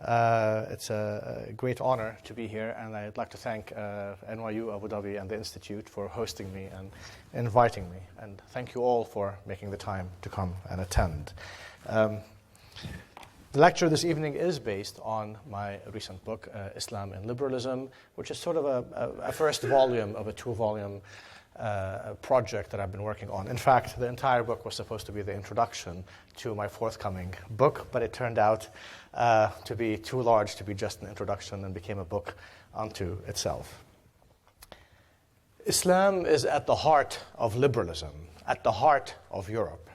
It's a great honor to be here, and I'd like to thank NYU Abu Dhabi and the Institute for hosting me and inviting me. And thank you all for making the time to come and attend. The lecture this evening is based on my recent book, Islam and Liberalism, which is sort of a first volume of a two-volume project that I've been working on. In fact, the entire book was supposed to be the introduction to my forthcoming book, but it turned out to be too large to be just an introduction and became a book unto itself. Islam is at the heart of liberalism, at the heart of Europe.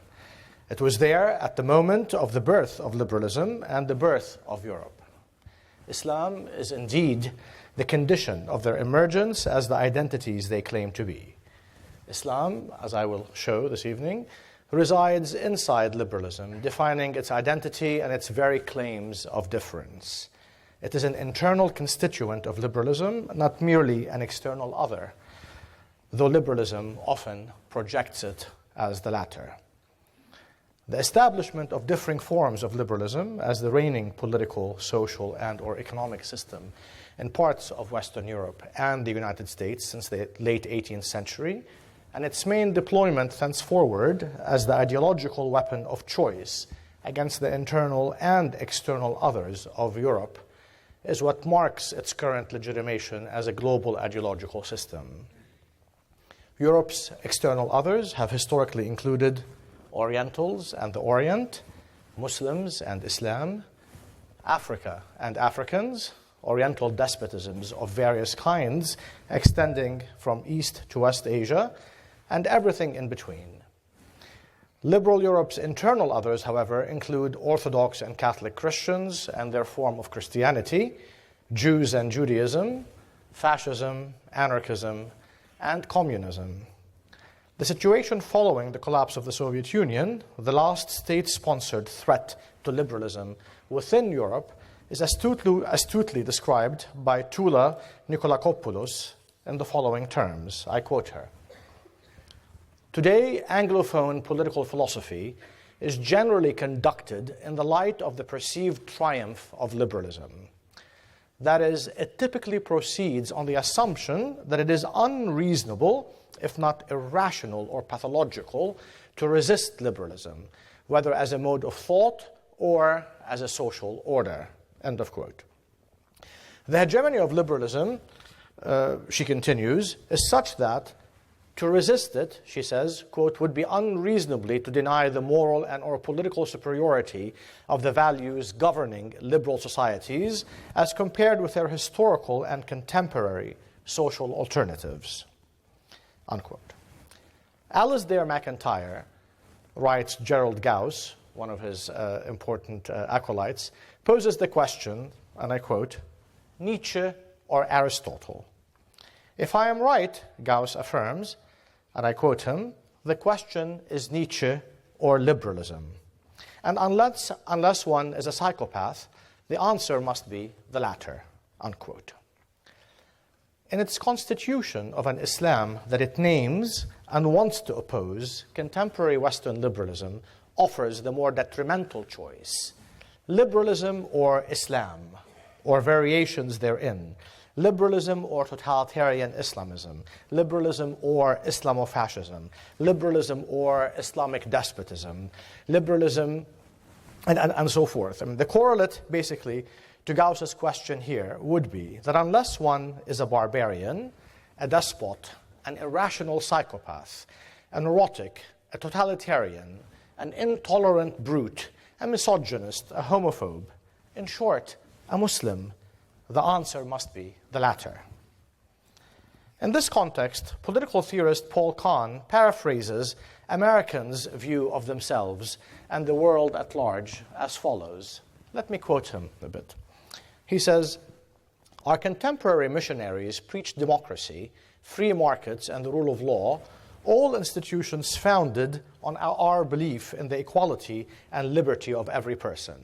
It was there at the moment of the birth of liberalism and the birth of Europe. Islam is indeed the condition of their emergence as the identities they claim to be. Islam, as I will show this evening, resides inside liberalism, defining its identity and its very claims of difference. It is an internal constituent of liberalism, not merely an external other, though liberalism often projects it as the latter. The establishment of differing forms of liberalism as the reigning political, social, and/or economic system in parts of Western Europe and the United States since the late 18th century, and its main deployment thenceforward as the ideological weapon of choice against the internal and external others of Europe, is what marks its current legitimation as a global ideological system. Europe's external others have historically included Orientals and the Orient, Muslims and Islam, Africa and Africans, Oriental despotisms of various kinds extending from East to West Asia, and everything in between. Liberal Europe's internal others, however, include Orthodox and Catholic Christians and their form of Christianity, Jews and Judaism, fascism, anarchism, and communism. The situation following the collapse of the Soviet Union, the last state-sponsored threat to liberalism within Europe, is astutely described by Tula Nikolakopoulos in the following terms. I quote her. Today, Anglophone political philosophy is generally conducted in the light of the perceived triumph of liberalism. That is, it typically proceeds on the assumption that it is unreasonable, if not irrational or pathological, to resist liberalism, whether as a mode of thought or as a social order. End of quote. The hegemony of liberalism, she continues, is such that to resist it, she says, quote, would be unreasonably to deny the moral and or political superiority of the values governing liberal societies as compared with their historical and contemporary social alternatives. Unquote. Alasdair MacIntyre, writes Gerald Gauss, one of his important acolytes, poses the question, and I quote, Nietzsche or Aristotle? If I am right, Gauss affirms, and I quote him, the question is Nietzsche or liberalism. And unless one is a psychopath, the answer must be the latter, unquote. In its constitution of an Islam that it names and wants to oppose, contemporary Western liberalism offers the more detrimental choice, liberalism or Islam, or variations therein, liberalism or totalitarian Islamism, liberalism or Islamofascism, liberalism or Islamic despotism, liberalism, and so forth. I mean, the correlate, basically, to Gauss's question here would be that unless one is a barbarian, a despot, an irrational psychopath, a neurotic, a totalitarian, an intolerant brute, a misogynist, a homophobe, in short, a Muslim, the answer must be the latter. In this context, political theorist Paul Kahn paraphrases Americans' view of themselves and the world at large as follows. Let me quote him a bit. He says, our contemporary missionaries preach democracy, free markets, and the rule of law, all institutions founded on our belief in the equality and liberty of every person.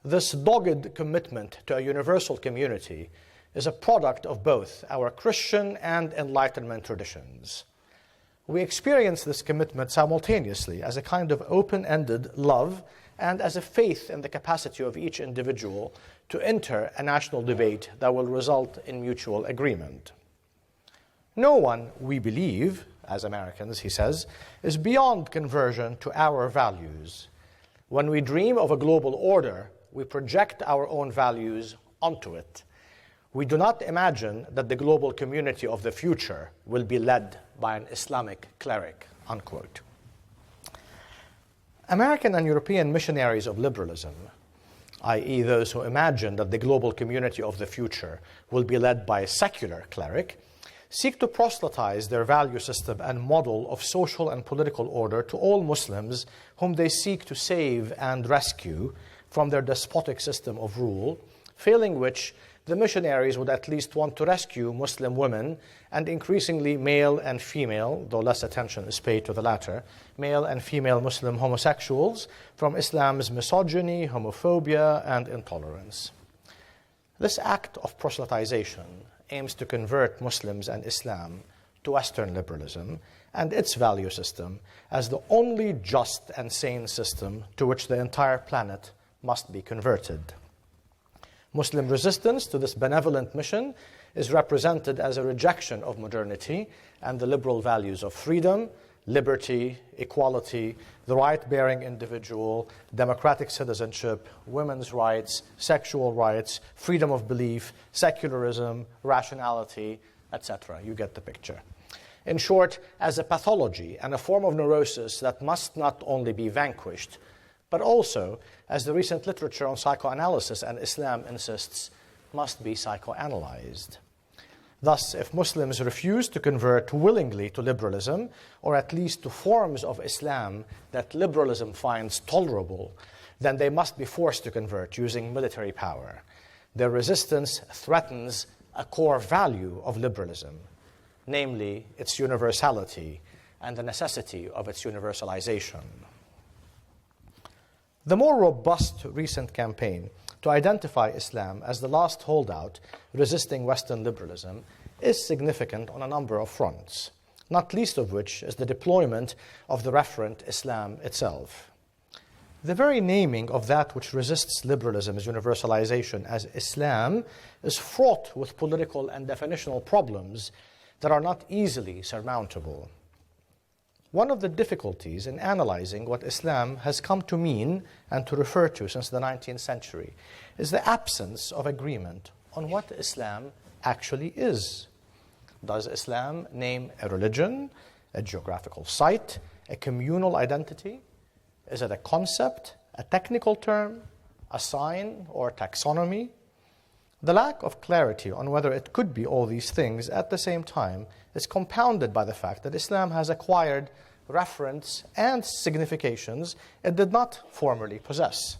This dogged commitment to a universal community is a product of both our Christian and Enlightenment traditions. We experience this commitment simultaneously as a kind of open-ended love and as a faith in the capacity of each individual to enter a national debate that will result in mutual agreement. No one, we believe, as Americans, he says, is beyond conversion to our values. When we dream of a global order, we project our own values onto it. We do not imagine that the global community of the future will be led by an Islamic cleric, unquote. American and European missionaries of liberalism, i.e. those who imagine that the global community of the future will be led by a secular cleric, seek to proselytize their value system and model of social and political order to all Muslims whom they seek to save and rescue from their despotic system of rule, failing which the missionaries would at least want to rescue Muslim women and increasingly male and female, though less attention is paid to the latter, male and female Muslim homosexuals from Islam's misogyny, homophobia, and intolerance. This act of proselytization aims to convert Muslims and Islam to Western liberalism and its value system as the only just and sane system to which the entire planet must be converted. Muslim resistance to this benevolent mission is represented as a rejection of modernity and the liberal values of freedom, liberty, equality, the right-bearing individual, democratic citizenship, women's rights, sexual rights, freedom of belief, secularism, rationality, etc. You get the picture. In short, as a pathology and a form of neurosis that must not only be vanquished, but also, as the recent literature on psychoanalysis and Islam insists, must be psychoanalyzed. Thus, if Muslims refuse to convert willingly to liberalism, or at least to forms of Islam that liberalism finds tolerable, then they must be forced to convert using military power. Their resistance threatens a core value of liberalism, namely its universality and the necessity of its universalization. The more robust recent campaign to identify Islam as the last holdout resisting Western liberalism is significant on a number of fronts, not least of which is the deployment of the referent Islam itself. The very naming of that which resists liberalism's universalization as Islam is fraught with political and definitional problems that are not easily surmountable. One of the difficulties in analyzing what Islam has come to mean and to refer to since the 19th century is the absence of agreement on what Islam actually is. Does Islam name a religion, a geographical site, a communal identity? Is it a concept, a technical term, a sign, or taxonomy? The lack of clarity on whether it could be all these things at the same time is compounded by the fact that Islam has acquired reference and significations it did not formerly possess.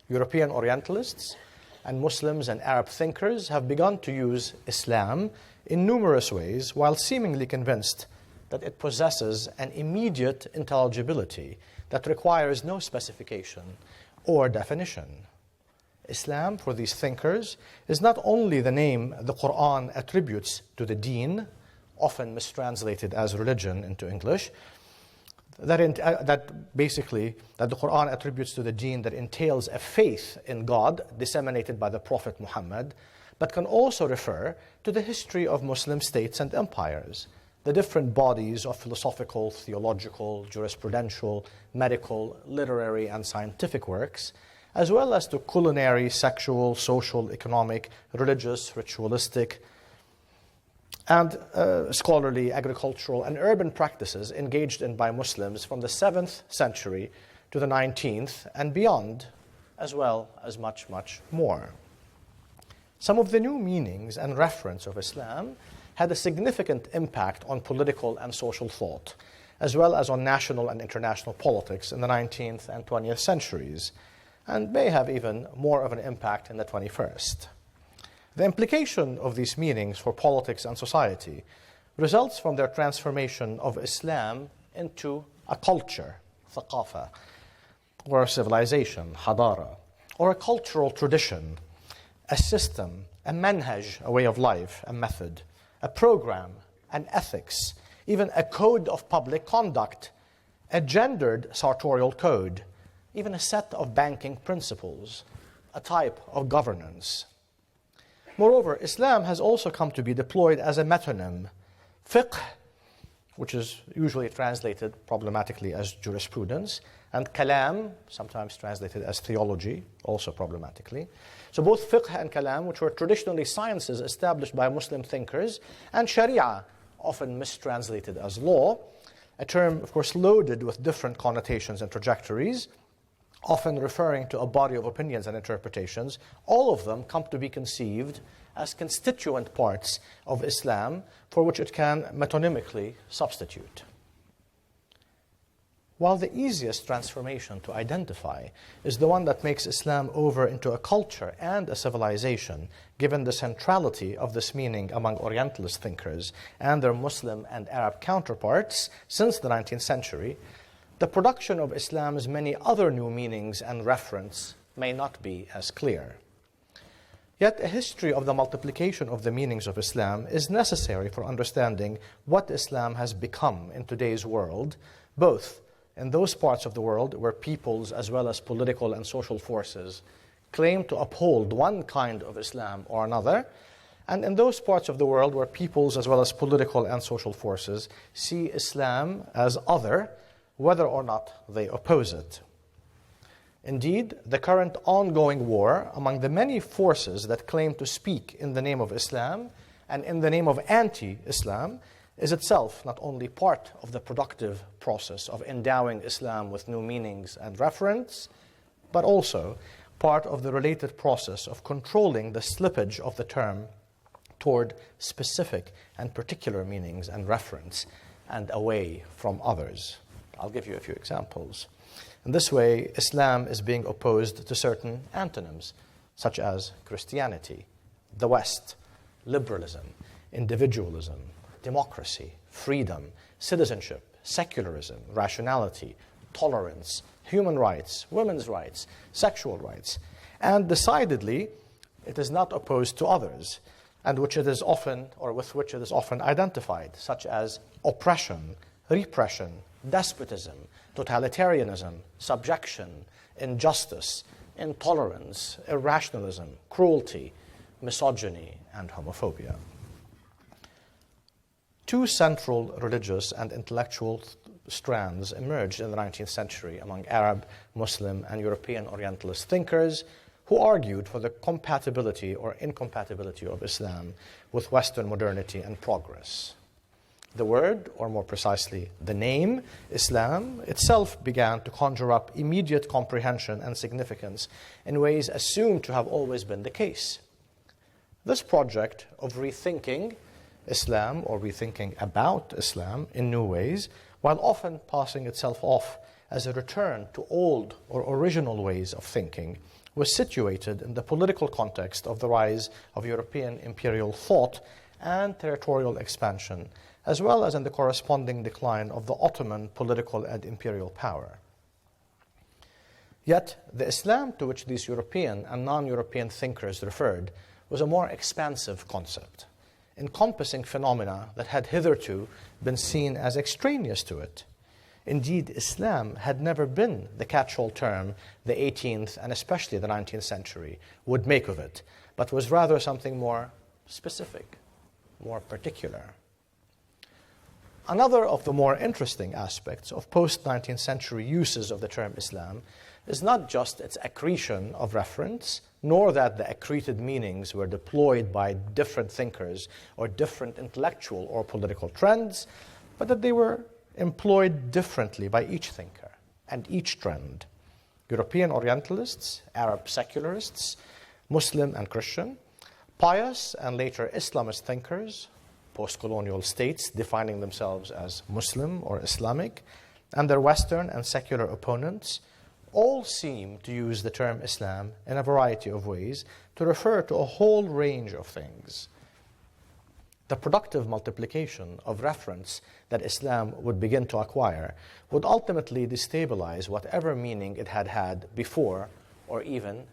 European Orientalists and Muslims and Arab thinkers have begun to use Islam in numerous ways while seemingly convinced that it possesses an immediate intelligibility that requires no specification or definition. Islam, for these thinkers, is not only the name the Quran attributes to the deen, often mistranslated as religion into English, that the Quran attributes to the deen that entails a faith in God disseminated by the Prophet Muhammad, but can also refer to the history of Muslim states and empires, the different bodies of philosophical, theological, jurisprudential, medical, literary, and scientific works, as well as to culinary, sexual, social, economic, religious, ritualistic, and scholarly, agricultural, and urban practices engaged in by Muslims from the 7th century to the 19th and beyond, as well as much, much more. Some of the new meanings and reference of Islam had a significant impact on political and social thought, as well as on national and international politics in the 19th and 20th centuries, and may have even more of an impact in the 21st. The implication of these meanings for politics and society results from their transformation of Islam into a culture, ثقافة, or a civilization, hadara, or a cultural tradition, a system, a manhaj, a way of life, a method, a program, an ethics, even a code of public conduct, a gendered sartorial code, even a set of banking principles, a type of governance. Moreover, Islam has also come to be deployed as a metonym. Fiqh, which is usually translated problematically as jurisprudence, and kalam, sometimes translated as theology, also problematically. So both fiqh and kalam, which were traditionally sciences established by Muslim thinkers, and sharia, often mistranslated as law, a term, of course, loaded with different connotations and trajectories, often referring to a body of opinions and interpretations, all of them come to be conceived as constituent parts of Islam for which it can metonymically substitute. While the easiest transformation to identify is the one that makes Islam over into a culture and a civilization, given the centrality of this meaning among Orientalist thinkers and their Muslim and Arab counterparts since the 19th century, the production of Islam's many other new meanings and reference may not be as clear. Yet a history of the multiplication of the meanings of Islam is necessary for understanding what Islam has become in today's world, both in those parts of the world where peoples as well as political and social forces claim to uphold one kind of Islam or another, and in those parts of the world where peoples as well as political and social forces see Islam as other, whether or not they oppose it. Indeed, the current ongoing war among the many forces that claim to speak in the name of Islam and in the name of anti-Islam is itself not only part of the productive process of endowing Islam with new meanings and reference, but also part of the related process of controlling the slippage of the term toward specific and particular meanings and reference and away from others. I'll give you a few examples. In this way, Islam is being opposed to certain antonyms, such as Christianity, the West, liberalism, individualism, democracy, freedom, citizenship, secularism, rationality, tolerance, human rights, women's rights, sexual rights. And decidedly, it is not opposed to others, and which it is often, or with which it is often identified, such as oppression, repression, despotism, totalitarianism, subjection, injustice, intolerance, irrationalism, cruelty, misogyny, and homophobia. Two central religious and intellectual strands emerged in the 19th century among Arab, Muslim, and European Orientalist thinkers who argued for the compatibility or incompatibility of Islam with Western modernity and progress. The word, or more precisely, the name, Islam, itself began to conjure up immediate comprehension and significance in ways assumed to have always been the case. This project of rethinking Islam, or rethinking about Islam in new ways, while often passing itself off as a return to old or original ways of thinking, was situated in the political context of the rise of European imperial thought and territorial expansion, as well as in the corresponding decline of the Ottoman political and imperial power. Yet, the Islam to which these European and non-European thinkers referred was a more expansive concept, encompassing phenomena that had hitherto been seen as extraneous to it. Indeed, Islam had never been the catch-all term the 18th and especially the 19th century would make of it, but was rather something more specific, more particular. Another of the more interesting aspects of post-19th century uses of the term Islam is not just its accretion of reference, nor that the accreted meanings were deployed by different thinkers or different intellectual or political trends, but that they were employed differently by each thinker and each trend. European Orientalists, Arab secularists, Muslim and Christian, pious and later Islamist thinkers, post-colonial states defining themselves as Muslim or Islamic, and their Western and secular opponents, all seem to use the term Islam in a variety of ways to refer to a whole range of things. The productive multiplication of reference that Islam would begin to acquire would ultimately destabilize whatever meaning it had had before or even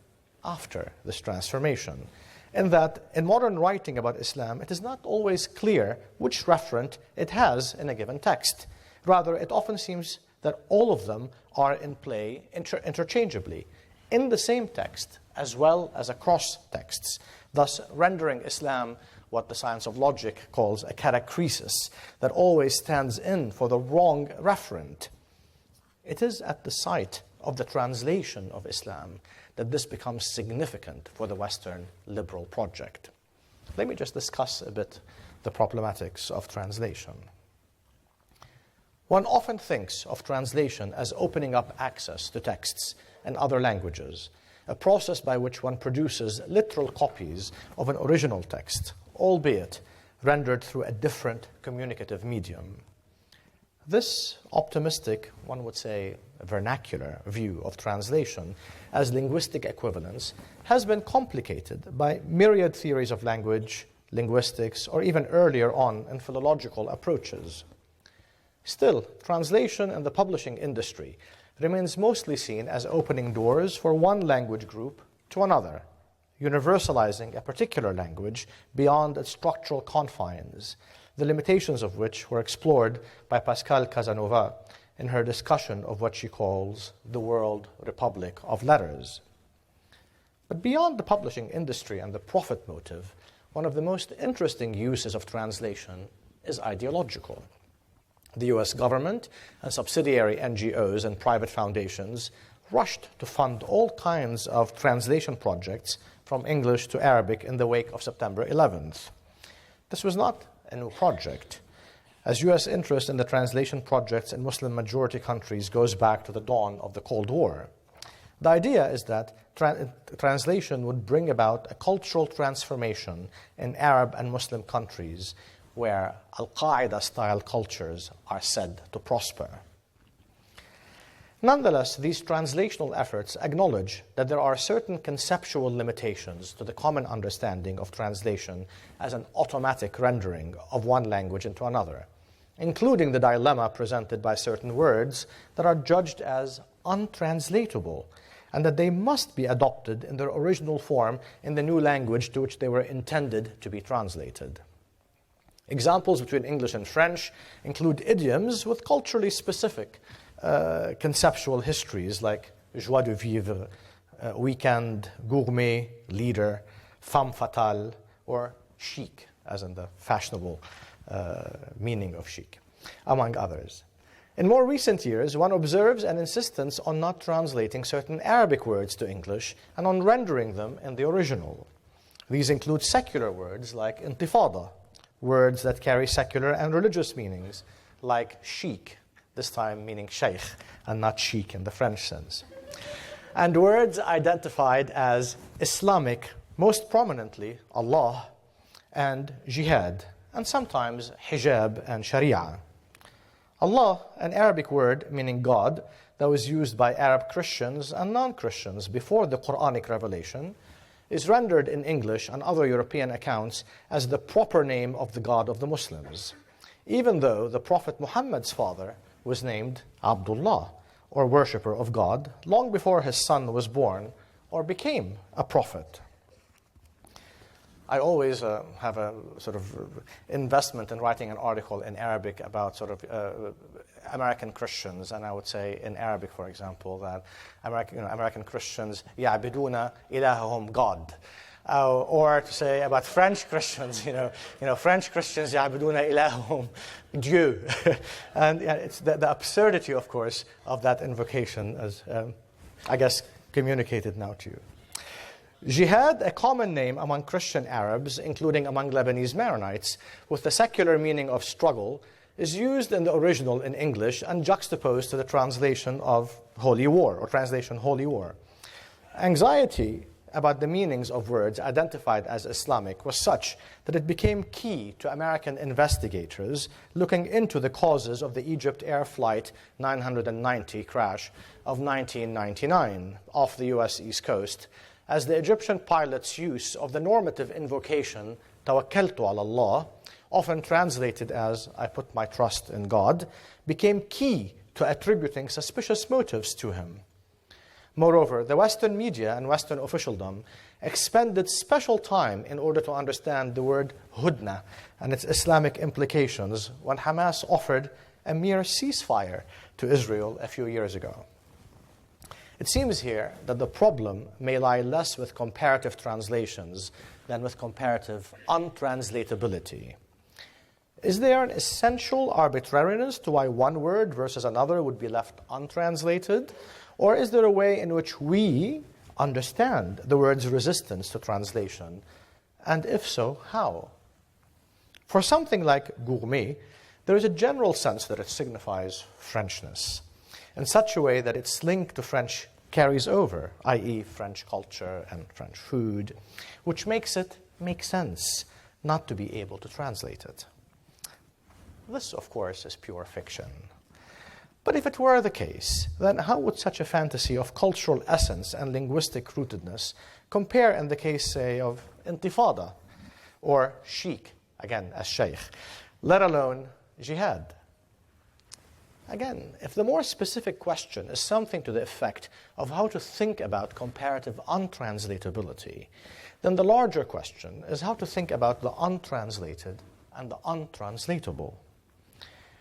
after this transformation, in that in modern writing about Islam, it is not always clear which referent it has in a given text. Rather, it often seems that all of them are in play interchangeably in the same text as well as across texts, thus rendering Islam what the science of logic calls a catachresis that always stands in for the wrong referent. It is at the site of the translation of Islam that this becomes significant for the Western liberal project. Let me just discuss a bit the problematics of translation. One often thinks of translation as opening up access to texts in other languages, a process by which one produces literal copies of an original text, albeit rendered through a different communicative medium. This optimistic, one would say, vernacular view of translation as linguistic equivalence has been complicated by myriad theories of language, linguistics, or even earlier on in philological approaches. Still, translation in the publishing industry remains mostly seen as opening doors for one language group to another, universalizing a particular language beyond its structural confines, the limitations of which were explored by Pascal Casanova in her discussion of what she calls the World Republic of Letters. But beyond the publishing industry and the profit motive, one of the most interesting uses of translation is ideological. The US government and subsidiary NGOs and private foundations rushed to fund all kinds of translation projects from English to Arabic in the wake of September 11th. This was not a new project, as US interest in the translation projects in Muslim-majority countries goes back to the dawn of the Cold War. The idea is that translation would bring about a cultural transformation in Arab and Muslim countries where Al-Qaeda-style cultures are said to prosper. Nonetheless, these translational efforts acknowledge that there are certain conceptual limitations to the common understanding of translation as an automatic rendering of one language into another, including the dilemma presented by certain words that are judged as untranslatable and that they must be adopted in their original form in the new language to which they were intended to be translated. Examples between English and French include idioms with culturally specific conceptual histories like joie de vivre, weekend, gourmet, leader, femme fatale, or chic, as in the fashionable meaning of chic, among others. In more recent years, one observes an insistence on not translating certain Arabic words to English and on rendering them in the original. These include secular words like intifada, words that carry secular and religious meanings, like chic, this time meaning sheikh and not chic in the French sense, and words identified as Islamic, most prominently Allah and jihad, and sometimes hijab and sharia. Allah, an Arabic word meaning God that was used by Arab Christians and non-Christians before the Quranic revelation, is rendered in English and other European accounts as the proper name of the God of the Muslims, even though the Prophet Muhammad's father was named Abdullah, or worshipper of God, long before his son was born or became a prophet. I always have a sort of investment in writing an article in Arabic about sort of American Christians, and I would say in Arabic, for example, that American Christians يعبدون إلههم God, or to say about French Christians, French Christians يعبدون إلههم Dieu, and it's the absurdity, of course, of that invocation, as I guess communicated now to you. Jihad, a common name among Christian Arabs, including among Lebanese Maronites, with the secular meaning of struggle, is used in the original in English and juxtaposed to the translation of Holy War, or translation Holy War. Anxiety about the meanings of words identified as Islamic was such that it became key to American investigators looking into the causes of the Egypt Air Flight 990 crash of 1999 off the US East Coast, as the Egyptian pilot's use of the normative invocation, Tawakkaltu ala Allah, often translated as, I put my trust in God, became key to attributing suspicious motives to him. Moreover, the Western media and Western officialdom expended special time in order to understand the word hudna and its Islamic implications when Hamas offered a mere ceasefire to Israel a few years ago. It seems here that the problem may lie less with comparative translations than with comparative untranslatability. Is there an essential arbitrariness to why one word versus another would be left untranslated? Or is there a way in which we understand the word's resistance to translation? And if so, how? For something like gourmet, there is a general sense that it signifies Frenchness, in such a way that its link to French carries over, i.e. French culture and French food, which makes it make sense not to be able to translate it. This, of course, is pure fiction. But if it were the case, then how would such a fantasy of cultural essence and linguistic rootedness compare in the case, say, of intifada or chic, again, as sheikh, let alone jihad? Again, if the more specific question is something to the effect of how to think about comparative untranslatability, then the larger question is how to think about the untranslated and the untranslatable.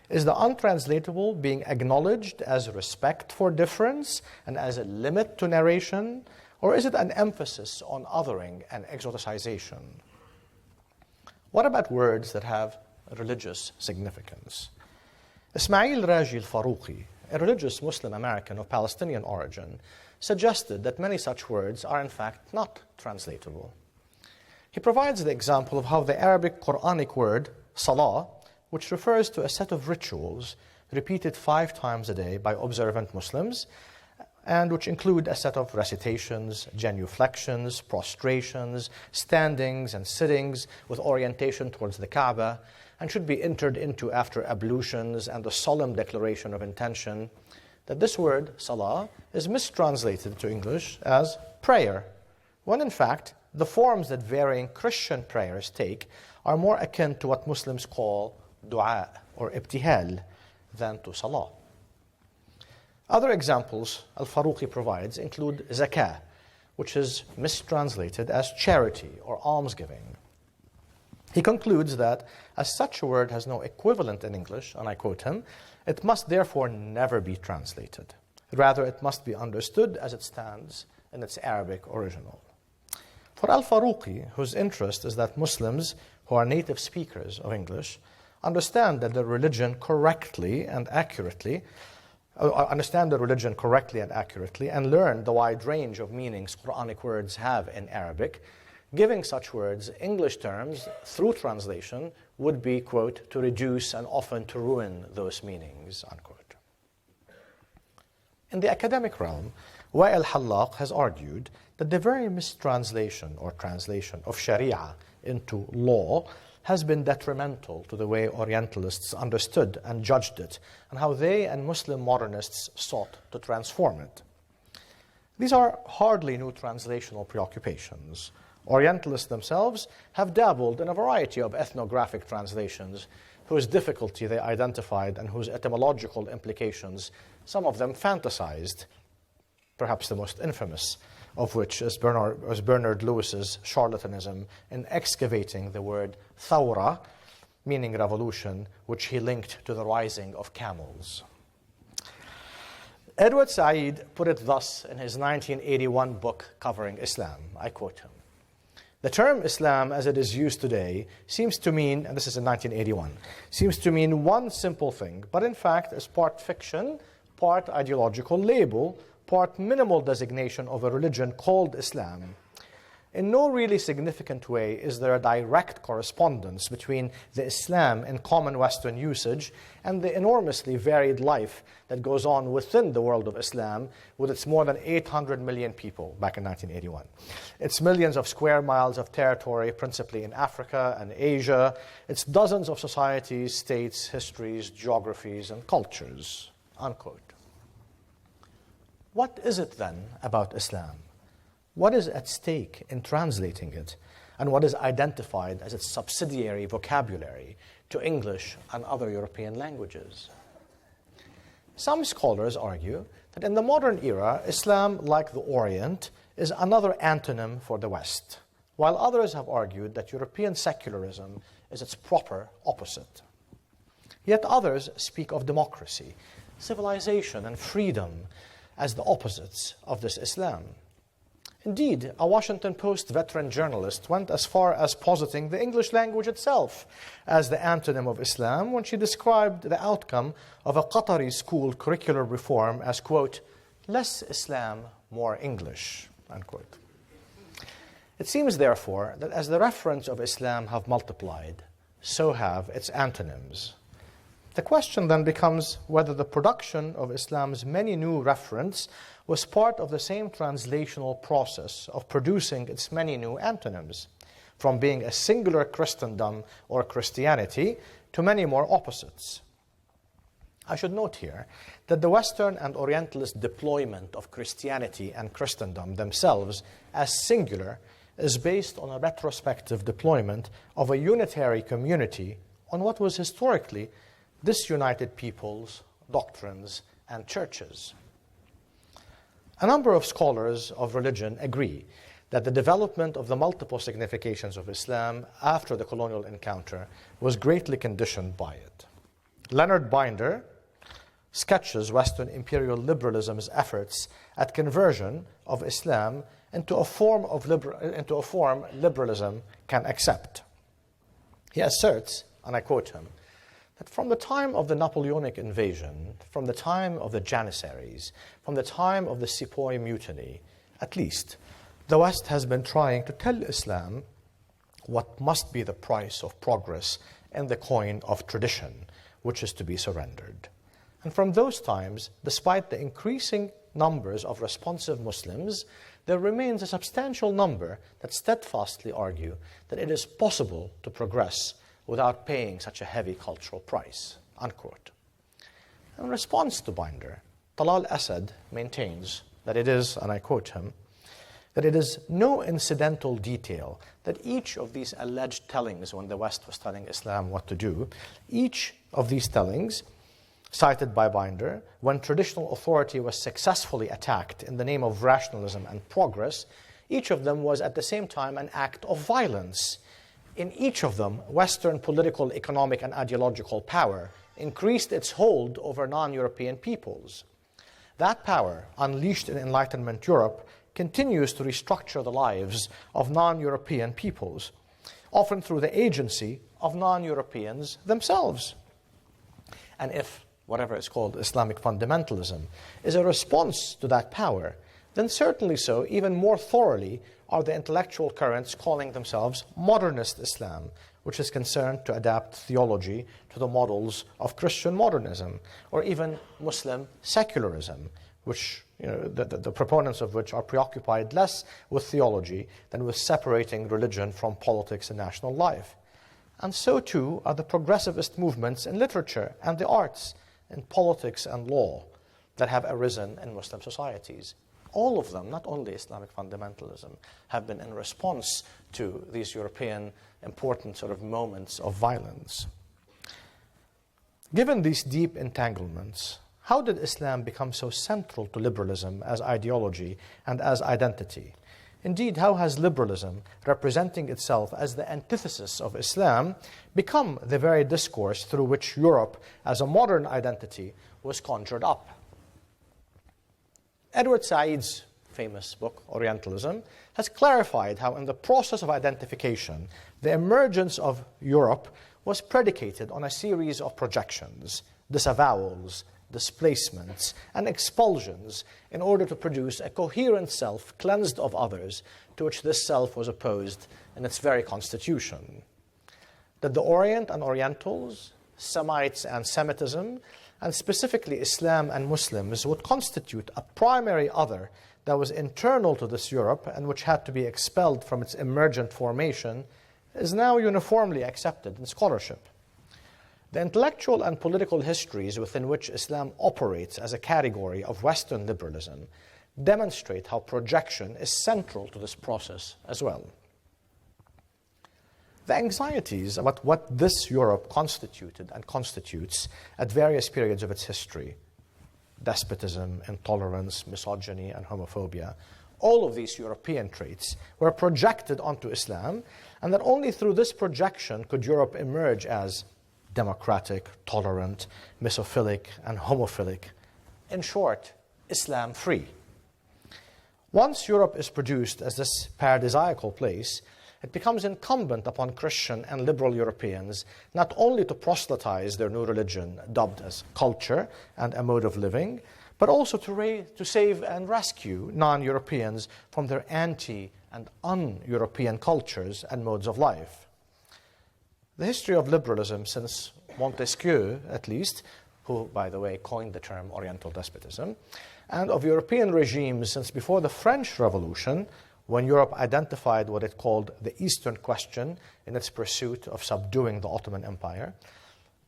Is the untranslatable being acknowledged as respect for difference and as a limit to narration, or is it an emphasis on othering and exoticization? What about words that have religious significance? Ismail Raji al-Farouqi, a religious Muslim American of Palestinian origin, suggested that many such words are in fact not translatable. He provides the example of how the Arabic Quranic word salah, which refers to a set of rituals repeated 5 times a day by observant Muslims, and which include a set of recitations, genuflections, prostrations, standings and sittings with orientation towards the Kaaba, and should be entered into after ablutions and the solemn declaration of intention, that this word, salah, is mistranslated to English as prayer, when in fact the forms that varying Christian prayers take are more akin to what Muslims call dua or ibtihal than to salah. Other examples al-Farouqi provides include zakah, which is mistranslated as charity or almsgiving. He concludes that as such a word has no equivalent in English, and I quote him, it must therefore never be translated. Rather, it must be understood as it stands in its Arabic original. For al-Farouqi, whose interest is that Muslims who are native speakers of English understand their religion correctly and accurately, and learn the wide range of meanings Quranic words have in Arabic, giving such words English terms through translation would be, quote, to reduce and often to ruin those meanings, unquote. In the academic realm, Wa'il Hallaq has argued that the very mistranslation or translation of Sharia into law has been detrimental to the way Orientalists understood and judged it, and how they and Muslim modernists sought to transform it. These are hardly new translational preoccupations. Orientalists themselves have dabbled in a variety of ethnographic translations whose difficulty they identified and whose etymological implications some of them fantasized, perhaps the most infamous of which is Bernard Lewis's charlatanism in excavating the word thawra, meaning revolution, which he linked to the rising of camels. Edward Said put it thus in his 1981 book covering Islam. I quote him. The term Islam as it is used today seems to mean, and this is in 1981, seems to mean one simple thing, but in fact is part fiction, part ideological label, part minimal designation of a religion called Islam. In no really significant way is there a direct correspondence between the Islam in common Western usage and the enormously varied life that goes on within the world of Islam with its more than 800 million people back in 1981. Its millions of square miles of territory, principally in Africa and Asia, its dozens of societies, states, histories, geographies, and cultures, unquote. What is it then about Islam? What is at stake in translating it, and what is identified as its subsidiary vocabulary to English and other European languages? Some scholars argue that in the modern era, Islam, like the Orient, is another antonym for the West, while others have argued that European secularism is its proper opposite. Yet others speak of democracy, civilization, and freedom as the opposites of this Islam. Indeed, a Washington Post veteran journalist went as far as positing the English language itself as the antonym of Islam when she described the outcome of a Qatari school curricular reform as, quote, less Islam, more English, unquote. It seems, therefore, that as the referents of Islam have multiplied, so have its antonyms. The question then becomes whether the production of Islam's many new referents was part of the same translational process of producing its many new antonyms, from being a singular Christendom or Christianity to many more opposites. I should note here that the Western and Orientalist deployment of Christianity and Christendom themselves as singular is based on a retrospective deployment of a unitary community on what was historically disunited peoples, doctrines, and churches. A number of scholars of religion agree that the development of the multiple significations of Islam after the colonial encounter was greatly conditioned by it. Leonard Binder sketches Western imperial liberalism's efforts at conversion of Islam into a form liberalism can accept. He asserts, and I quote him, that from the time of the Napoleonic invasion, from the time of the Janissaries, from the time of the Sepoy Mutiny, at least, the West has been trying to tell Islam what must be the price of progress in the coin of tradition, which is to be surrendered. And from those times, despite the increasing numbers of responsive Muslims, there remains a substantial number that steadfastly argue that it is possible to progress without paying such a heavy cultural price, unquote. In response to Binder, Talal Asad maintains that it is, and I quote him, that it is no incidental detail that each of these alleged tellings when the West was telling Islam what to do, each of these tellings cited by Binder, when traditional authority was successfully attacked in the name of rationalism and progress, each of them was at the same time an act of violence. In each of them, Western political, economic, and ideological power increased its hold over non-European peoples. That power, unleashed in Enlightenment Europe, continues to restructure the lives of non-European peoples, often through the agency of non-Europeans themselves. And if whatever is called Islamic fundamentalism is a response to that power, then certainly so, even more thoroughly, are the intellectual currents calling themselves modernist Islam, which is concerned to adapt theology to the models of Christian modernism, or even Muslim secularism, which the proponents of which are preoccupied less with theology than with separating religion from politics and national life. And so too are the progressivist movements in literature and the arts, in politics and law that have arisen in Muslim societies. All of them, not only Islamic fundamentalism, have been in response to these European important sort of moments of violence. Given these deep entanglements, how did Islam become so central to liberalism as ideology and as identity? Indeed, how has liberalism, representing itself as the antithesis of Islam, become the very discourse through which Europe as a modern identity was conjured up? Edward Said's famous book, Orientalism, has clarified how in the process of identification, the emergence of Europe was predicated on a series of projections, disavowals, displacements, and expulsions in order to produce a coherent self cleansed of others to which this self was opposed in its very constitution. That the Orient and Orientals, Semites and Semitism, and specifically Islam and Muslims would constitute a primary other that was internal to this Europe and which had to be expelled from its emergent formation is now uniformly accepted in scholarship. The intellectual and political histories within which Islam operates as a category of Western liberalism demonstrate how projection is central to this process as well. The anxieties about what this Europe constituted and constitutes at various periods of its history, despotism, intolerance, misogyny, and homophobia, all of these European traits were projected onto Islam, and that only through this projection could Europe emerge as democratic, tolerant, misophilic, and homophilic. In short, Islam-free. Once Europe is produced as this paradisiacal place, it becomes incumbent upon Christian and liberal Europeans not only to proselytize their new religion, dubbed as culture and a mode of living, but also to save and rescue non-Europeans from their anti- and un-European cultures and modes of life. The history of liberalism since Montesquieu, at least, who, by the way, coined the term Oriental despotism, and of European regimes since before the French Revolution, when Europe identified what it called the Eastern Question in its pursuit of subduing the Ottoman Empire,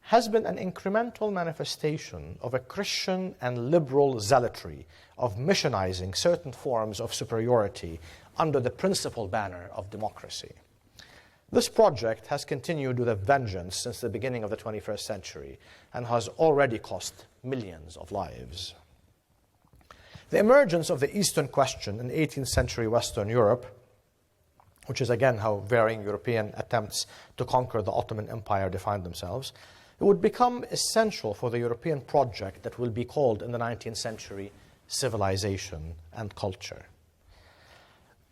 has been an incremental manifestation of a Christian and liberal zealotry of missionizing certain forms of superiority under the principal banner of democracy. This project has continued with a vengeance since the beginning of the 21st century and has already cost millions of lives. The emergence of the Eastern Question in 18th century Western Europe, which is again how varying European attempts to conquer the Ottoman Empire defined themselves, it would become essential for the European project that will be called in the 19th century civilization and culture.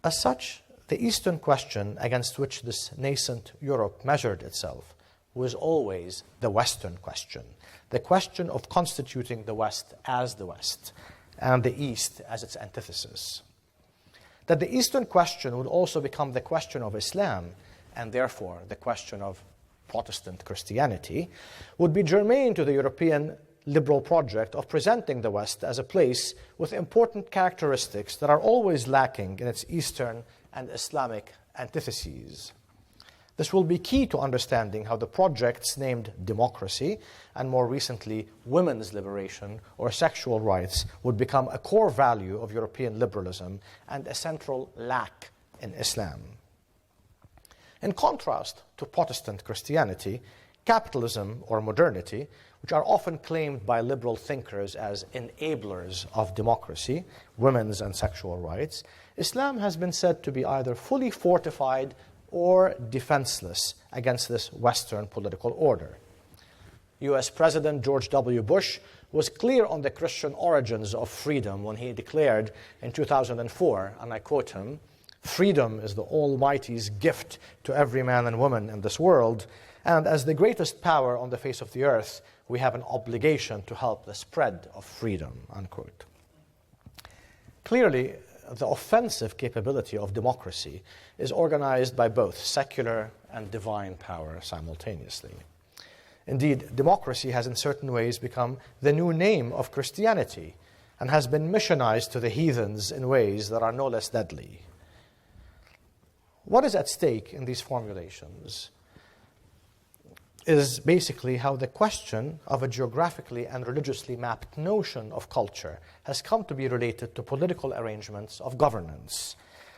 As such, the Eastern Question against which this nascent Europe measured itself was always the Western Question, the question of constituting the West as the West, and the East as its antithesis. That the Eastern Question would also become the question of Islam, and therefore the question of Protestant Christianity, would be germane to the European liberal project of presenting the West as a place with important characteristics that are always lacking in its Eastern and Islamic antitheses. This will be key to understanding how the projects named democracy and more recently women's liberation or sexual rights would become a core value of European liberalism and a central lack in Islam. In contrast to Protestant Christianity, capitalism or modernity, which are often claimed by liberal thinkers as enablers of democracy, women's and sexual rights, Islam has been said to be either fully fortified or defenseless against this Western political order. US President George W. Bush was clear on the Christian origins of freedom when he declared in 2004, and I quote him, "Freedom is the Almighty's gift to every man and woman in this world, and as the greatest power on the face of the earth, we have an obligation to help the spread of freedom," unquote. Clearly, the offensive capability of democracy is organized by both secular and divine power simultaneously. Indeed, democracy has in certain ways become the new name of Christianity and has been missionized to the heathens in ways that are no less deadly. What is at stake in these formulations is basically how the question of a geographically and religiously mapped notion of culture has come to be related to political arrangements of governance,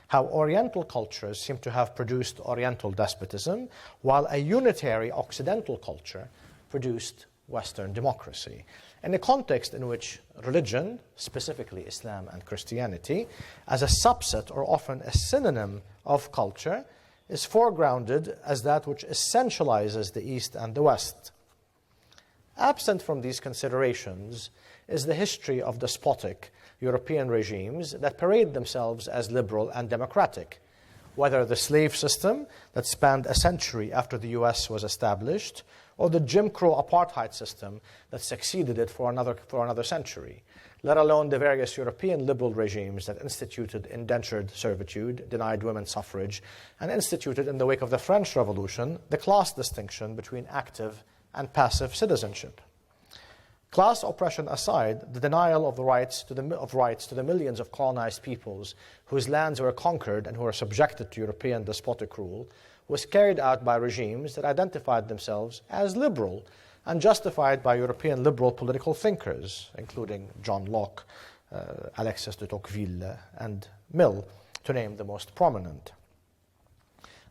how Oriental cultures seem to have produced Oriental despotism, while a unitary Occidental culture produced Western democracy, in a context in which religion, specifically Islam and Christianity, as a subset or often a synonym of culture, is foregrounded as that which essentializes the East and the West. Absent from these considerations is the history of despotic European regimes that parade themselves as liberal and democratic, whether the slave system that spanned a century after the US was established, or the Jim Crow apartheid system that succeeded it for another century, let alone the various European liberal regimes that instituted indentured servitude, denied women suffrage, and instituted in the wake of the French Revolution the class distinction between active and passive citizenship. Class oppression aside, the denial of rights to the millions of colonized peoples whose lands were conquered and who were subjected to European despotic rule was carried out by regimes that identified themselves as liberal and justified by European liberal political thinkers, including John Locke, Alexis de Tocqueville, and Mill, to name the most prominent.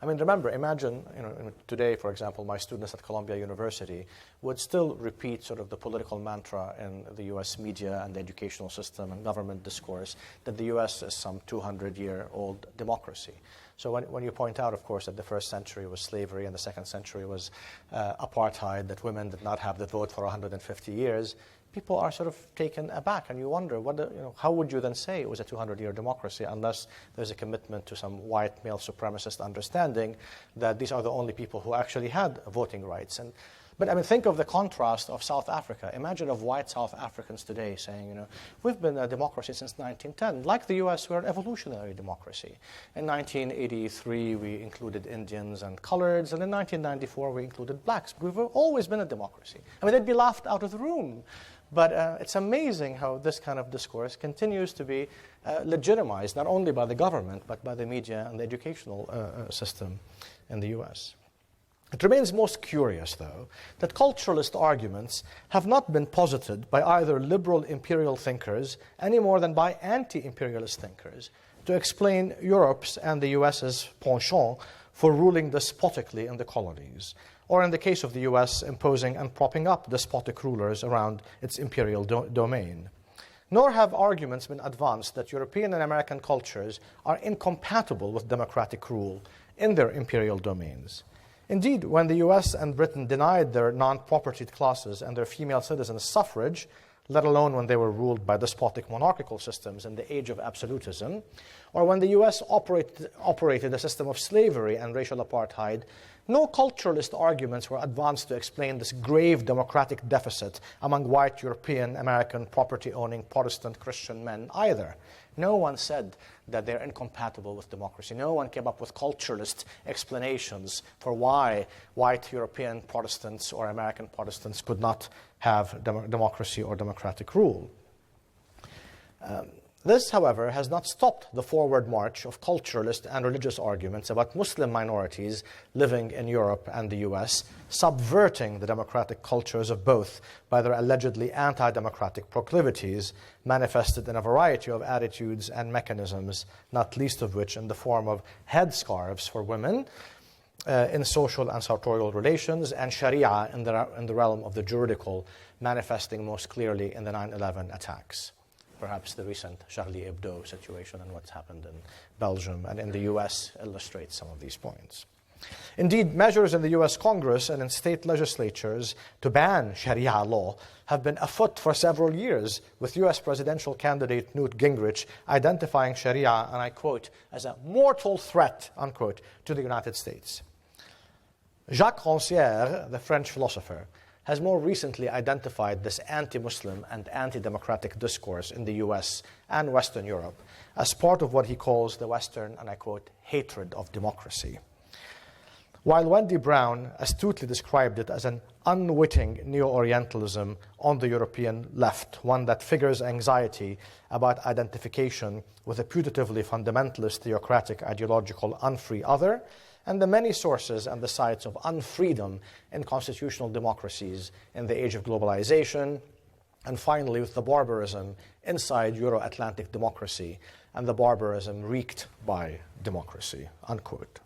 I mean, remember, imagine, today, for example, my students at Columbia University would still repeat sort of the political mantra in the U.S. media and the educational system and government discourse that the U.S. is some 200-year-old democracy. So when you point out, of course, that the first century was slavery and the second century was apartheid, that women did not have the vote for 150 years, people are sort of taken aback, and you wonder, how would you then say it was a 200-year democracy unless there's a commitment to some white male supremacist understanding that these are the only people who actually had voting rights. But I mean, think of the contrast of South Africa. Imagine of white South Africans today saying, we've been a democracy since 1910. Like the U.S., we're an evolutionary democracy. In 1983, we included Indians and coloreds, and in 1994, we included blacks. We've always been a democracy. I mean, they'd be laughed out of the room. But it's amazing how this kind of discourse continues to be legitimized, not only by the government, but by the media and the educational system in the U.S. It remains most curious, though, that culturalist arguments have not been posited by either liberal imperial thinkers any more than by anti-imperialist thinkers to explain Europe's and the U.S.'s penchant for ruling despotically in the colonies, or in the case of the U.S., imposing and propping up despotic rulers around its imperial domain. Nor have arguments been advanced that European and American cultures are incompatible with democratic rule in their imperial domains. Indeed, when the U.S. and Britain denied their non-propertied classes and their female citizens suffrage, let alone when they were ruled by despotic monarchical systems in the age of absolutism, or when the U.S. operated a system of slavery and racial apartheid, no culturalist arguments were advanced to explain this grave democratic deficit among white European American property-owning Protestant Christian men either. No one said that they're incompatible with democracy. No one came up with culturalist explanations for why white European Protestants or American Protestants could not have democracy or democratic rule. This, however, has not stopped the forward march of culturalist and religious arguments about Muslim minorities living in Europe and the US, subverting the democratic cultures of both by their allegedly anti-democratic proclivities, manifested in a variety of attitudes and mechanisms, not least of which in the form of headscarves for women in social and sartorial relations, and Sharia in the realm of the juridical, manifesting most clearly in the 9/11 attacks. Perhaps the recent Charlie Hebdo situation and what's happened in Belgium and in the US illustrates some of these points. Indeed, measures in the US Congress and in state legislatures to ban Sharia law have been afoot for several years, with US presidential candidate Newt Gingrich identifying Sharia, and I quote, as a mortal threat, unquote, to the United States. Jacques Rancière, the French philosopher, has more recently identified this anti-Muslim and anti-democratic discourse in the US and Western Europe as part of what he calls the Western, and I quote, hatred of democracy. While Wendy Brown astutely described it as an unwitting neo-Orientalism on the European left, one that figures anxiety about identification with a putatively fundamentalist, theocratic, ideological, unfree other, and the many sources and the sites of unfreedom in constitutional democracies in the age of globalization, and finally with the barbarism inside Euro-Atlantic democracy and the barbarism wreaked by democracy, unquote.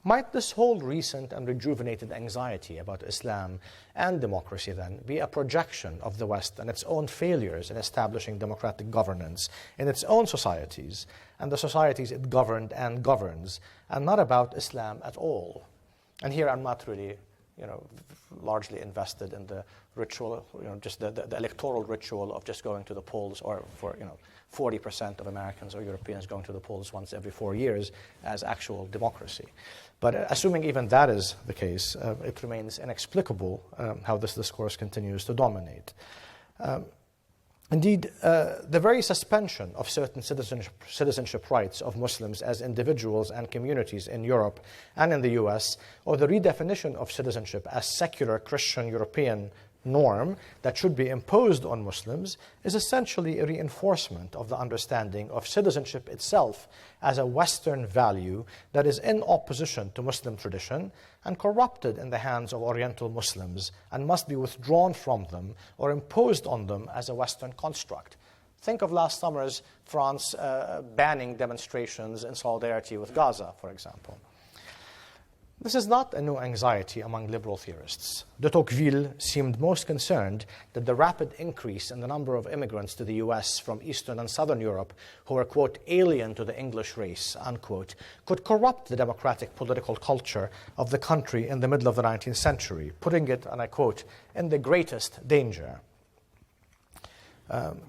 Might this whole recent and rejuvenated anxiety about Islam and democracy then be a projection of the West and its own failures in establishing democratic governance in its own societies and the societies it governed and governs, and not about Islam at all? And here I'm not really, largely invested in the ritual, just the electoral ritual of just going to the polls, or for, 40% of Americans or Europeans going to the polls once every 4 years as actual democracy. But assuming even that is the case, it remains inexplicable how this discourse continues to dominate. Indeed, the very suspension of certain citizenship rights of Muslims as individuals and communities in Europe and in the US, or the redefinition of citizenship as secular Christian European norm that should be imposed on Muslims, is essentially a reinforcement of the understanding of citizenship itself as a Western value that is in opposition to Muslim tradition and corrupted in the hands of Oriental Muslims and must be withdrawn from them or imposed on them as a Western construct. Think of last summer's France banning demonstrations in solidarity with Gaza, for example. This is not a new anxiety among liberal theorists. De Tocqueville seemed most concerned that the rapid increase in the number of immigrants to the US from Eastern and Southern Europe who were, quote, alien to the English race, unquote, could corrupt the democratic political culture of the country in the middle of the 19th century, putting it, and I quote, in the greatest danger.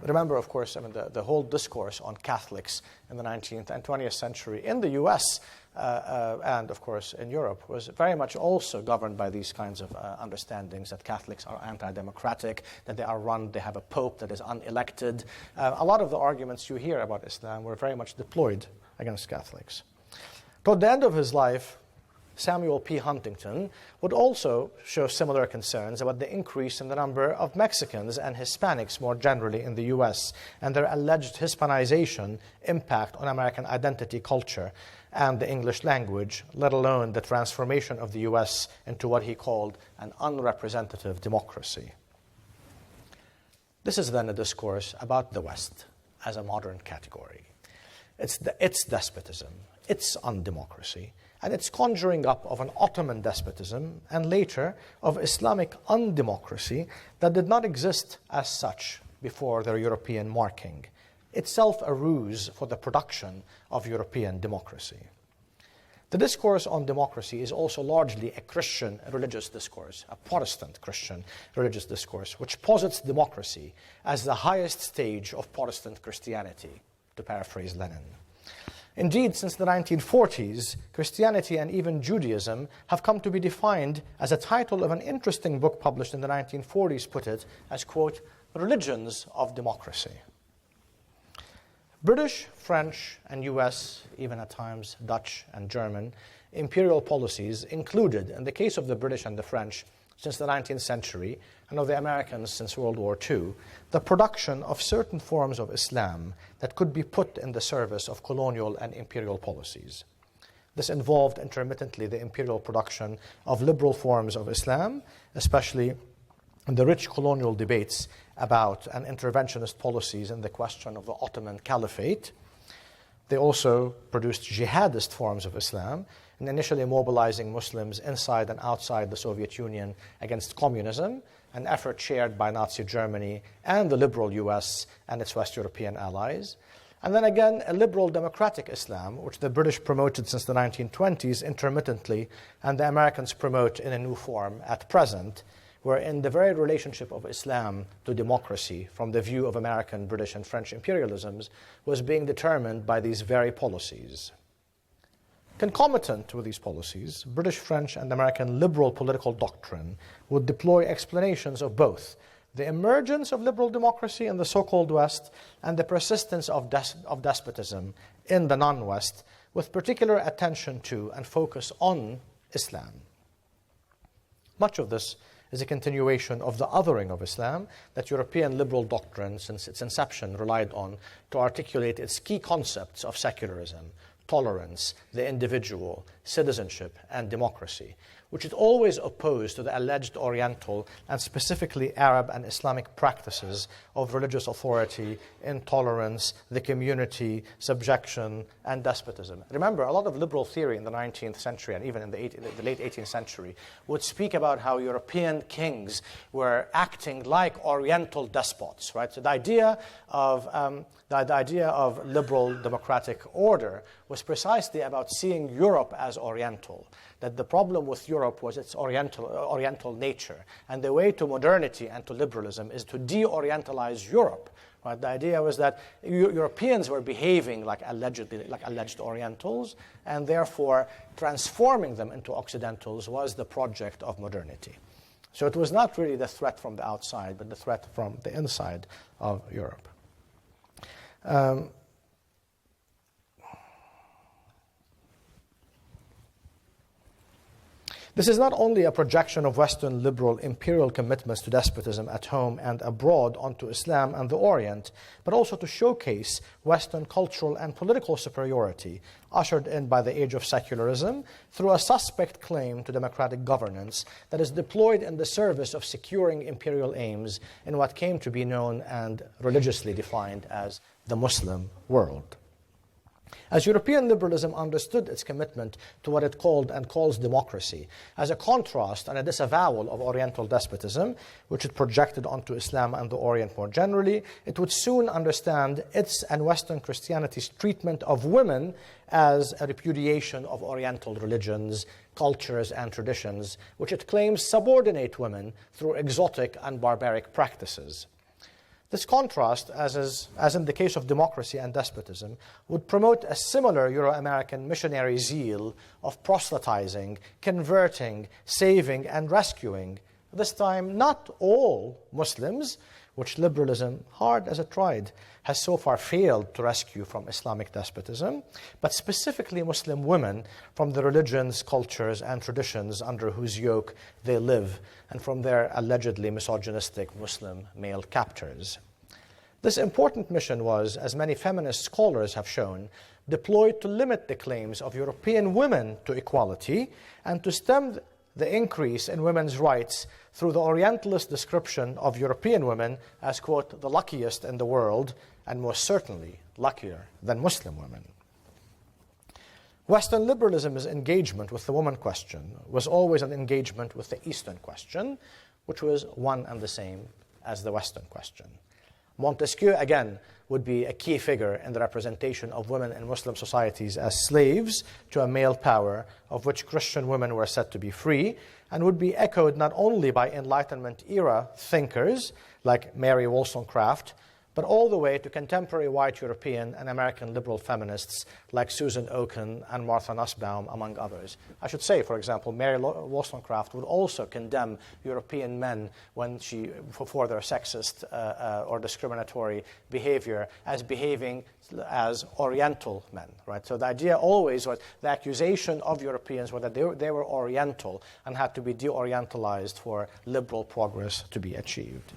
Remember, of course, the whole discourse on Catholics in the 19th and 20th century in the US and, of course, in Europe was very much also governed by these kinds of understandings that Catholics are anti-democratic, that they have a pope that is unelected. A lot of the arguments you hear about Islam were very much deployed against Catholics. Toward the end of his life, Samuel P. Huntington would also show similar concerns about the increase in the number of Mexicans and Hispanics more generally in the U.S. and their alleged Hispanization impact on American identity, culture, and the English language, let alone the transformation of the U.S. into what he called an unrepresentative democracy. This is then a discourse about the West as a modern category. It's despotism, its undemocracy, and its conjuring up of an Ottoman despotism and later of Islamic undemocracy that did not exist as such before their European marking, itself a ruse for the production of European democracy. The discourse on democracy is also largely a Christian religious discourse, a Protestant Christian religious discourse, which posits democracy as the highest stage of Protestant Christianity, to paraphrase Lenin. Indeed, since the 1940s, Christianity and even Judaism have come to be defined, as a title of an interesting book published in the 1940s put it, as, quote, religions of democracy. British, French, and US, even at times Dutch and German, imperial policies included, in the case of the British and the French, since the 19th century, and of the Americans since World War II, the production of certain forms of Islam that could be put in the service of colonial and imperial policies. This involved intermittently the imperial production of liberal forms of Islam, especially in the rich colonial debates about and interventionist policies in the question of the Ottoman Caliphate. They also produced jihadist forms of Islam, and initially mobilizing Muslims inside and outside the Soviet Union against communism, an effort shared by Nazi Germany and the liberal US and its West European allies. And then again, a liberal democratic Islam, which the British promoted since the 1920s intermittently, and the Americans promote in a new form at present, wherein the very relationship of Islam to democracy from the view of American, British, and French imperialisms was being determined by these very policies. Concomitant with these policies, British, French, and American liberal political doctrine would deploy explanations of both the emergence of liberal democracy in the so-called West and the persistence of despotism in the non-West, with particular attention to and focus on Islam. Much of this is a continuation of the othering of Islam that European liberal doctrine, since its inception, relied on to articulate its key concepts of secularism, tolerance, the individual, citizenship, and democracy, which it always opposed to the alleged Oriental and specifically Arab and Islamic practices of religious authority, intolerance, the community, subjection, and despotism. Remember, a lot of liberal theory in the 19th century and even in the late 18th century would speak about how European kings were acting like Oriental despots, right? So the idea of liberal democratic order was precisely about seeing Europe as Oriental, that the problem with Europe was its Oriental nature. And the way to modernity and to liberalism is to de-Orientalize Europe. Right? The idea was that Europeans were behaving like alleged Orientals, and therefore transforming them into Occidentals was the project of modernity. So it was not really the threat from the outside, but the threat from the inside of Europe. This is not only a projection of Western liberal imperial commitments to despotism at home and abroad onto Islam and the Orient, but also to showcase Western cultural and political superiority, ushered in by the age of secularism, through a suspect claim to democratic governance that is deployed in the service of securing imperial aims in what came to be known and religiously defined as the Muslim world. As European liberalism understood its commitment to what it called and calls democracy, as a contrast and a disavowal of Oriental despotism, which it projected onto Islam and the Orient more generally, it would soon understand its and Western Christianity's treatment of women as a repudiation of Oriental religions, cultures, and traditions, which it claims subordinate women through exotic and barbaric practices. This contrast, as in the case of democracy and despotism, would promote a similar Euro-American missionary zeal of proselytizing, converting, saving, and rescuing, this time not all Muslims, which liberalism, hard as it tried, has so far failed to rescue from Islamic despotism, but specifically Muslim women from the religions, cultures, and traditions under whose yoke they live, and from their allegedly misogynistic Muslim male captors. This important mission was, as many feminist scholars have shown, deployed to limit the claims of European women to equality and to stem the increase in women's rights through the Orientalist description of European women as, quote, the luckiest in the world, and most certainly luckier than Muslim women. Western liberalism's engagement with the woman question was always an engagement with the Eastern question, which was one and the same as the Western question. Montesquieu, again, would be a key figure in the representation of women in Muslim societies as slaves to a male power, of which Christian women were said to be free, and would be echoed not only by Enlightenment-era thinkers like Mary Wollstonecraft, but all the way to contemporary white European and American liberal feminists like Susan Oken and Martha Nussbaum, among others. I should say, for example, Mary Wollstonecraft would also condemn European men for their sexist or discriminatory behavior as behaving as Oriental men, right? So the idea always was the accusation of Europeans was that they were Oriental and had to be de-Orientalized for liberal progress to be achieved.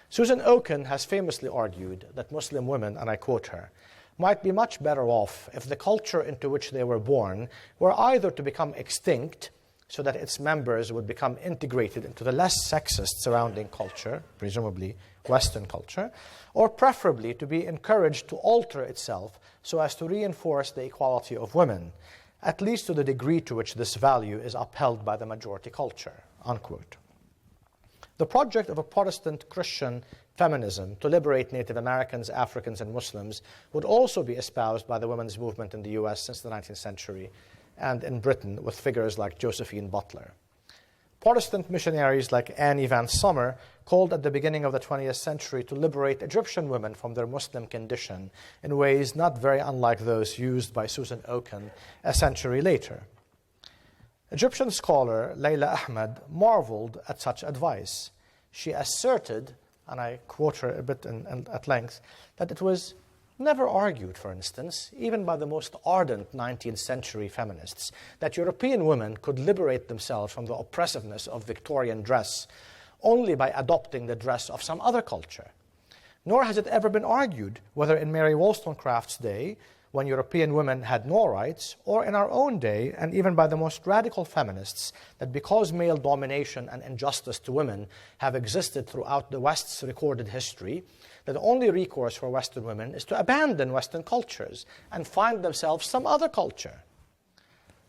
Susan Oken has famously argued that Muslim women, and I quote her, might be much better off if the culture into which they were born were either to become extinct so that its members would become integrated into the less sexist surrounding culture, presumably Western culture, or preferably to be encouraged to alter itself so as to reinforce the equality of women, at least to the degree to which this value is upheld by the majority culture, unquote. The project of a Protestant Christian feminism to liberate Native Americans, Africans, and Muslims would also be espoused by the women's movement in the US since the 19th century and in Britain with figures like Josephine Butler. Protestant missionaries like Annie Van Sommer called at the beginning of the 20th century to liberate Egyptian women from their Muslim condition in ways not very unlike those used by Susan Oken a century later. Egyptian scholar Layla Ahmed marveled at such advice. She asserted, and I quote her a bit at length, that it was never argued, for instance, even by the most ardent 19th century feminists, that European women could liberate themselves from the oppressiveness of Victorian dress only by adopting the dress of some other culture. Nor has it ever been argued, whether in Mary Wollstonecraft's day, when European women had no rights, or in our own day, and even by the most radical feminists, that because male domination and injustice to women have existed throughout the West's recorded history, that the only recourse for Western women is to abandon Western cultures and find themselves some other culture.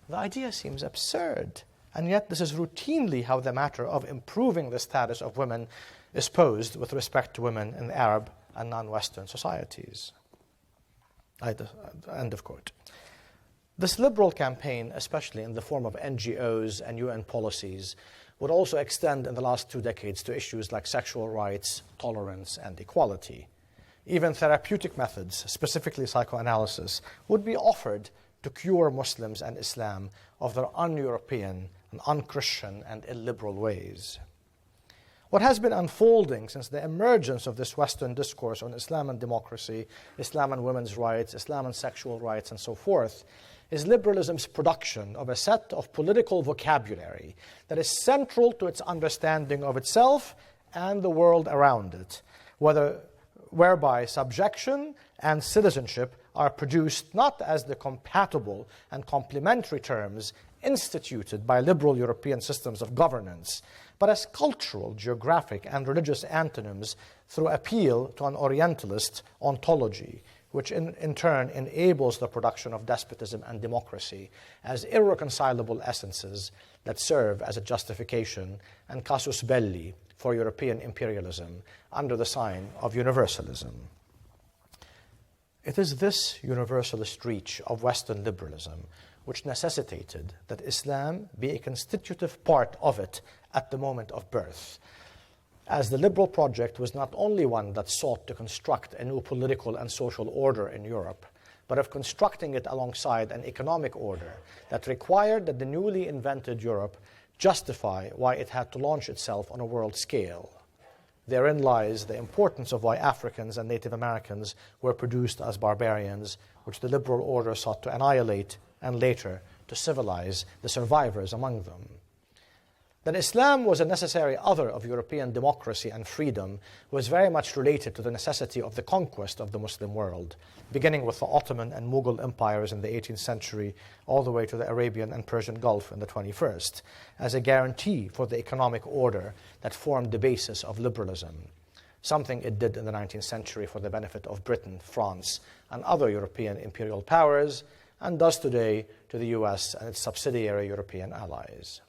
The idea seems absurd, and yet this is routinely how the matter of improving the status of women is posed with respect to women in Arab and non-Western societies. End of quote. This liberal campaign, especially in the form of NGOs and UN policies, would also extend in the last 2 decades to issues like sexual rights, tolerance, and equality. Even therapeutic methods, specifically psychoanalysis, would be offered to cure Muslims and Islam of their un-European and un-Christian and illiberal ways. What has been unfolding since the emergence of this Western discourse on Islam and democracy, Islam and women's rights, Islam and sexual rights, and so forth, is liberalism's production of a set of political vocabulary that is central to its understanding of itself and the world around it, whereby subjection and citizenship are produced not as the compatible and complementary terms instituted by liberal European systems of governance, but as cultural, geographic, and religious antonyms through appeal to an Orientalist ontology, which in turn enables the production of despotism and democracy as irreconcilable essences that serve as a justification and casus belli for European imperialism under the sign of universalism. It is this universalist reach of Western liberalism which necessitated that Islam be a constitutive part of it at the moment of birth, as the liberal project was not only one that sought to construct a new political and social order in Europe, but of constructing it alongside an economic order that required that the newly invented Europe justify why it had to launch itself on a world scale. Therein lies the importance of why Africans and Native Americans were produced as barbarians, which the liberal order sought to annihilate and later to civilize the survivors among them. That Islam was a necessary other of European democracy and freedom was very much related to the necessity of the conquest of the Muslim world, beginning with the Ottoman and Mughal empires in the 18th century all the way to the Arabian and Persian Gulf in the 21st, as a guarantee for the economic order that formed the basis of liberalism, something it did in the 19th century for the benefit of Britain, France, and other European imperial powers, and does today to the US and its subsidiary European allies.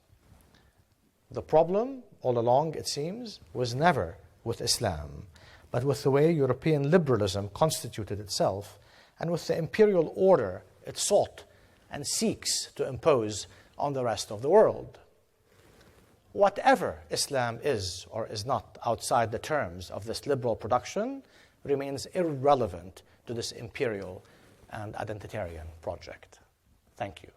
The problem, all along, it seems, was never with Islam, but with the way European liberalism constituted itself and with the imperial order it sought and seeks to impose on the rest of the world. Whatever Islam is or is not outside the terms of this liberal production remains irrelevant to this imperial and identitarian project. Thank you.